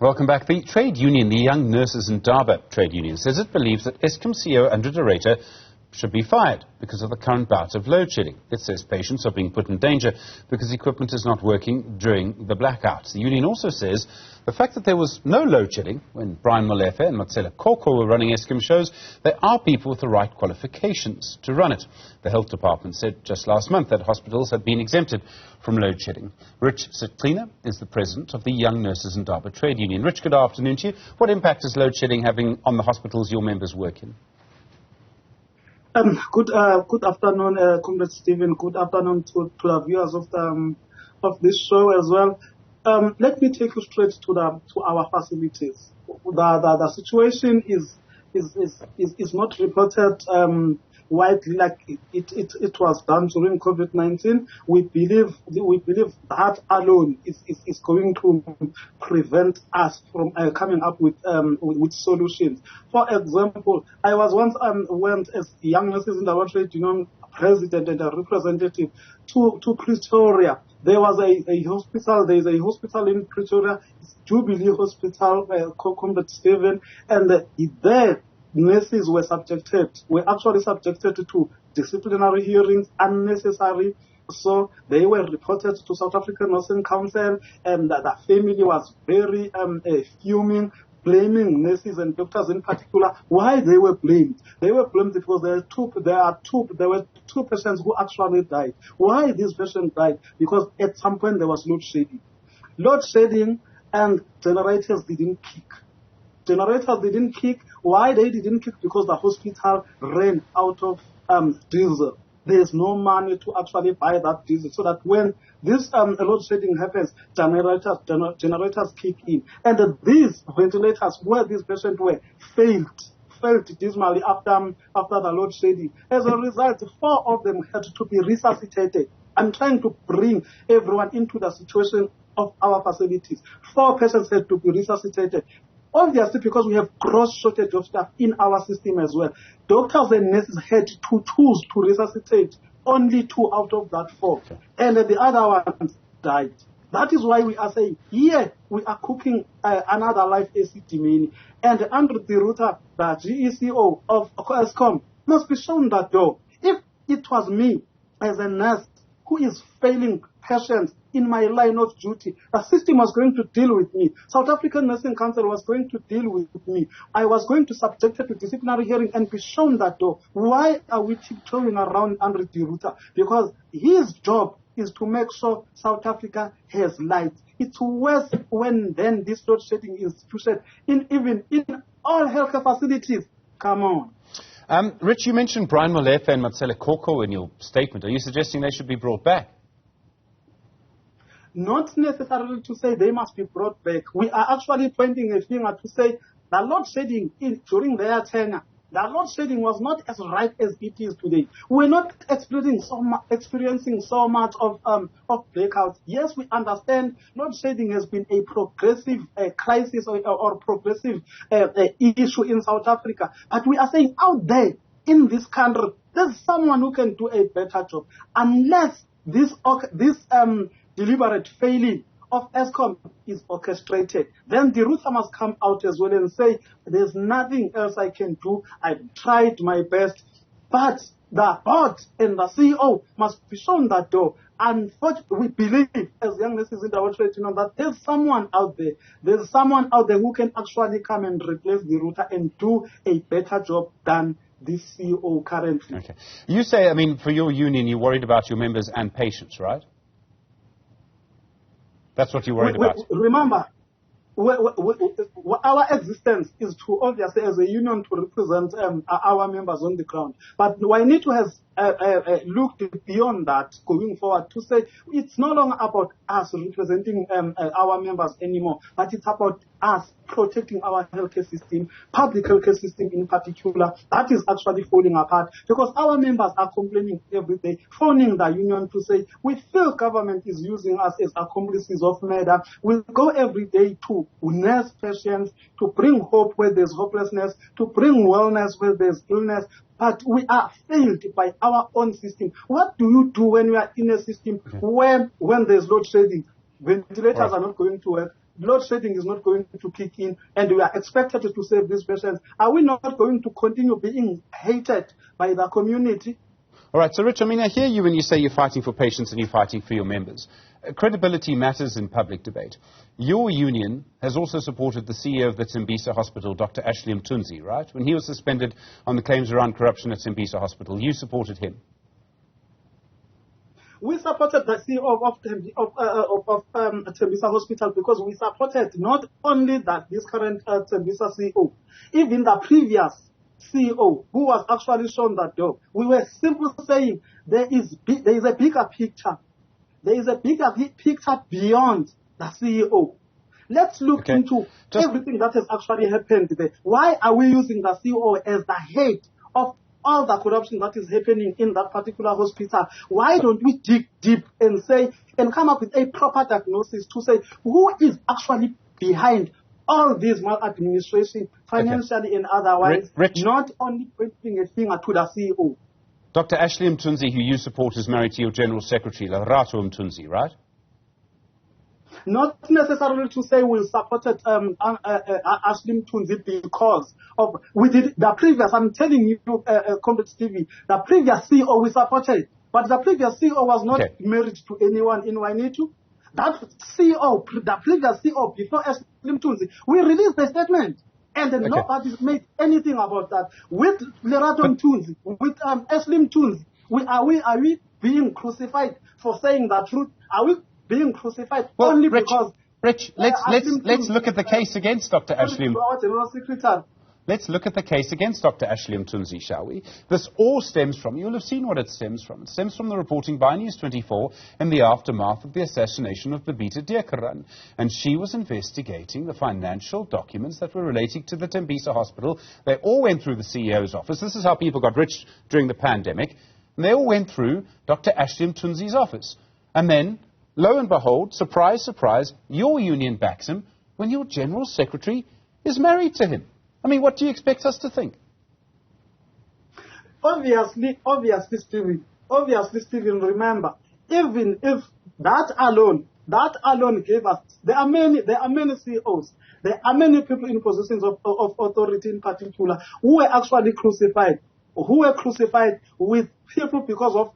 Welcome back. The trade union, the Young Nurses Indaba Trade Union, says it believes that Eskom CEO Ruyter should be fired because of the current bout of load shedding. It says patients are being put in danger because equipment is not working during the blackouts. The union also says the fact that there was no load shedding when Molefe and Matshela Koko were running Eskom shows there are people with the right qualifications to run it. The health department said just last month that hospitals had been exempted from load shedding. Rich Sicina is the president of the Young Nurses Indaba Trade Union. Rich, good afternoon to you. What impact is load shedding having on the hospitals your members work in? Good afternoon, Comrade Stephen. Good afternoon to the viewers of this show as well. Let me take you straight to our facilities. The situation is not reported widely like it was done during COVID-19. We believe that alone is going to prevent us from coming up with solutions. For example, I was once went as Young Nurses Indaba Trade Union president and a representative to Pretoria. There was a hospital. There is a hospital in Pretoria, Jubilee Hospital, Comrade Stephen, and there nurses were actually subjected to disciplinary hearings, unnecessary. So they were reported to South African Nursing Council, and the family was very fuming, blaming nurses and doctors in particular. Why they were blamed? They were blamed because there were two patients who actually died. Why this patient died? Because at some point there was load shedding. Load shedding and generators didn't kick. Why they didn't kick? Because the hospital ran out of diesel. There's no money to actually buy that diesel, so that when this load shedding happens, generators kick in. And these ventilators where these patients were failed dismally after the load shedding. As a result, 4 of them had to be resuscitated. I'm trying to bring everyone into the situation of our facilities. 4 patients had to be resuscitated. Obviously, because we have gross shortage of staff in our system as well. Doctors and nurses had to choose to resuscitate only 2 out of that 4. And the other ones died. That is why we are saying, here we are cooking another life AC demand. And Ruyter, the GECO of Eskom, must be shown that door. If it was me as a nurse who is failing patients in my line of duty, the system was going to deal with me. South African Nursing Council was going to deal with me. I was going to subject it to disciplinary hearing and be shown that door. Why are we tiptoeing around Ruyter? Because his job is to make sure South Africa has light. It's worse when then this load shedding institution even in all healthcare facilities. Come on. Rich, you mentioned Molefe and Matshela Koko in your statement. Are you suggesting they should be brought back? Not necessarily to say they must be brought back. We are actually pointing a finger to say the load shedding during their tenure, the load shedding was not as right as it is today. We're not experiencing so much of blackouts. Yes, we understand load shedding has been a progressive crisis or progressive issue in South Africa. But we are saying out there in this country, there's someone who can do a better job. Unless this deliberate failing of Eskom is orchestrated, then the Ruyter must come out as well and say, there's nothing else I can do. I've tried my best. But the board and the CEO must be shown that door. Unfortunately, we believe, as Young Nurses Indaba Trade Union, that there's someone out there. There's someone out there who can actually come and replace the Ruyter and do a better job than this CEO currently. Okay. You say, I mean, for your union, you're worried about your members and patients, right? That's what you're worried about. Remember, our existence is to, obviously, as a union, to represent our members on the ground. But YNITU has looked beyond that going forward to say it's no longer about us representing our members anymore, but it's about us protecting our healthcare system, public healthcare system in particular. That is actually falling apart because our members are complaining every day, phoning the union to say, we feel government is using us as accomplices of murder. We go every day to nurse patients, to bring hope where there's hopelessness, to bring wellness where there's illness. But we are failed by our own system. What do you do when you are in a system where, when there's load shedding, ventilators are not going to work, load shedding is not going to kick in and we are expected to save these patients, are we not going to continue being hated by the community? All right, so Rich, I hear you when you say you're fighting for patients and you're fighting for your members. Credibility matters in public debate. Your union has also supported the CEO of the Tembisa Hospital, Dr. Ashley Mthunzi, right? When he was suspended on the claims around corruption at Tembisa Hospital, you supported him. We supported the CEO of Tembisa Hospital because we supported not only this current Tembisa CEO, even the previous CEO who was actually shown that door. We were simply saying there is a bigger picture. There is a bigger picture beyond the CEO. Let's look into everything that has actually happened there. Why are we using the CEO as the head of all the corruption that is happening in that particular hospital? Why don't we dig deep and come up with a proper diagnosis to say who is actually behind all this maladministration, financially and otherwise, Rich, not only pointing a finger to the CEO. Dr. Ashley Mthunzi, who you support, is married to your General Secretary, Lerato Mthunzi, right? Not necessarily to say we supported Ashley Mthunzi because of the previous. I'm telling you, Comrade Stevie, the previous CEO we supported, but the previous CEO was not married to anyone in YNITU. That CEO, the previous CEO before Ashley Mthunzi, we released a statement. And then nobody made anything about that. With Lerato Mthunzi, with Ashley Mthunzi, are we being crucified for saying the truth? Are we being crucified only because... Rich, let's look at the case against Dr. Ashley Mthunzi. Let's look at the case against Dr. Ashley Mthunzi, shall we? This all stems from, you'll have seen what it stems from. It stems from the reporting by News 24 in the aftermath of the assassination of Babita Deokaran. And she was investigating the financial documents that were relating to the Tembisa Hospital. They all went through the CEO's office. This is how people got rich during the pandemic. And they all went through Dr. Ashley Mthunzi's office. And then, lo and behold, surprise, surprise, your union backs him when your General Secretary is married to him. What do you expect us to think? Obviously, Stephen, remember, even if that alone gave us, there are many CEOs, there are many people in positions of authority in particular who were actually crucified, with people because of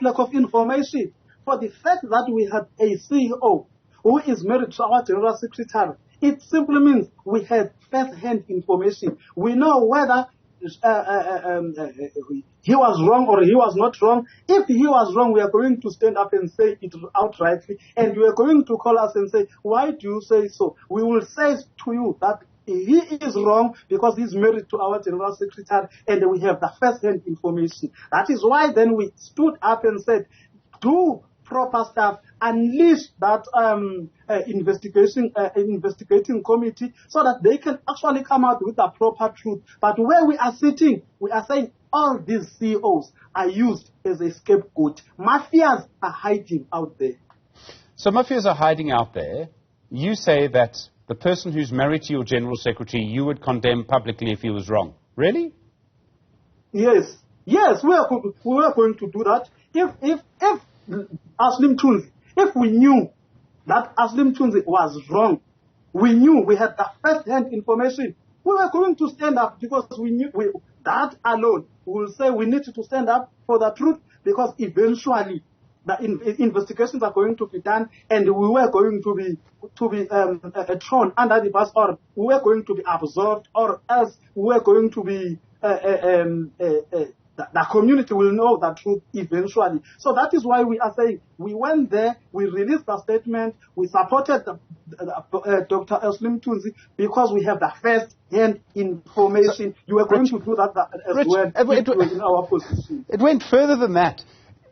lack of information. For the fact that we had a CEO who is married to our General Secretary, it simply means we have first-hand information. We know whether he was wrong or he was not wrong. If he was wrong, we are going to stand up and say it outrightly, and you are going to call us and say, why do you say so? We will say to you that he is wrong because he's married to our General Secretary, and we have the first-hand information. That is why then we stood up and said, do proper stuff, unleash that investigating committee so that they can actually come out with the proper truth. But where we are sitting, we are saying all these CEOs are used as a scapegoat. Mafias are hiding out there. So mafias are hiding out there. You say that the person who's married to your General Secretary, you would condemn publicly if he was wrong. Really? Yes, we are going to do that. If Ashley Mthunzi, if we knew that Ashley Mthunzi was wrong, we knew we had the first-hand information, we were going to stand up because we knew that alone. We will say we need to stand up for the truth because eventually the investigations are going to be done and we were going to be thrown under the bus, or we were going to be absolved, or else we were going to be the community will know the truth eventually. So that is why we are saying we went there, we released the statement, we supported Dr. Ashley Mthunzi because we have the first-hand information. You were going to do that as well in our position. It went further than that.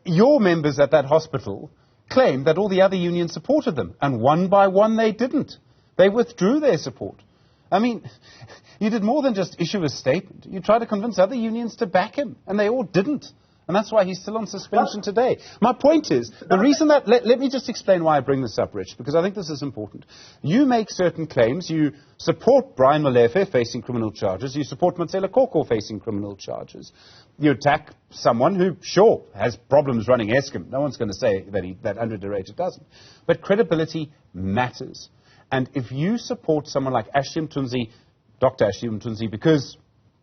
Your members at that hospital claimed that all the other unions supported them, and one by one they didn't. They withdrew their support. You did more than just issue a statement. You tried to convince other unions to back him, and they all didn't. And that's why he's still on suspension today. My point is, the reason that... Let me just explain why I bring this up, Rich, because I think this is important. You make certain claims. You support Brian Molefe facing criminal charges. You support Matshela Koko facing criminal charges. You attack someone who, sure, has problems running Eskom. No one's going to say that under-director doesn't. But credibility matters. And if you support someone like Dr. Ashley Mthunzi, because,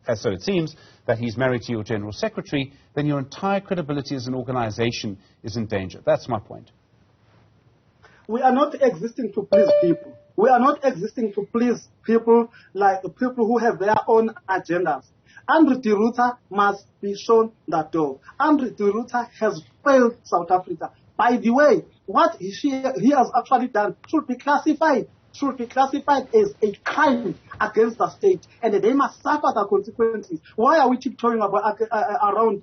as so it seems, that he's married to your General Secretary, then your entire credibility as an organization is in danger. That's my point. We are not existing to please people. We are not existing to please people like the people who have their own agendas. Andrew de Ruyter must be shown that door. Andrew de Ruyter has failed South Africa. By the way, what he has actually done should be classified as a crime against the state, and they must suffer the consequences. Why are we tiptoeing around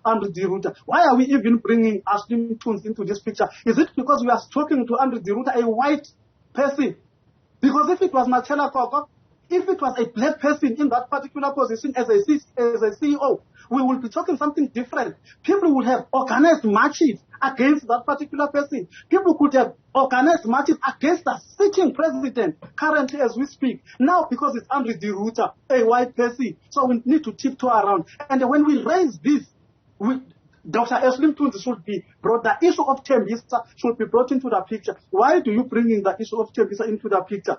Andrew de Ruyter? Why are we even bringing Ashley Mthunzi into this picture? Is it because we are talking to Andrew de Ruyter, a white person? Because if it was Matshela Koko, if it was a black person in that particular position as a CEO, we will be talking something different. People would have organized marches against that particular person. People could have organized marches against the sitting president currently as we speak. Now, because it's Andrew de Ruyter, a white person, so we need to tiptoe around. And when we raise this, Dr. Ashley Mthunzi should be brought. The issue of Tembisa should be brought into the picture. Why do you bring in the issue of Tembisa into the picture?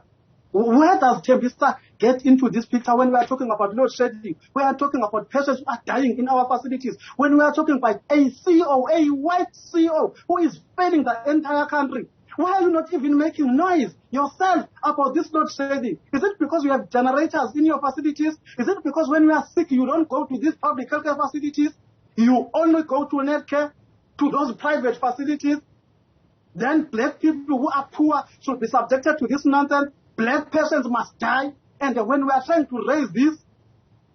Where does Tembisa get into this picture when we are talking about load shedding? We are talking about patients who are dying in our facilities. When we are talking about a CEO, a white CEO, who is failing the entire country. Why are you not even making noise yourself about this load shedding? Is it because you have generators in your facilities? Is it because when you are sick you don't go to these public healthcare facilities? You only go to Netcare, to those private facilities? Then black people who are poor should be subjected to this nonsense. Black persons must die, and when we are trying to raise this,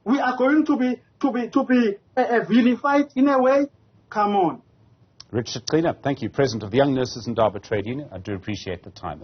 we are going to be vilified in a way. Come on. Rich Sicina, thank you, President of the Young Nurses Indaba Trade Union. I do appreciate the time.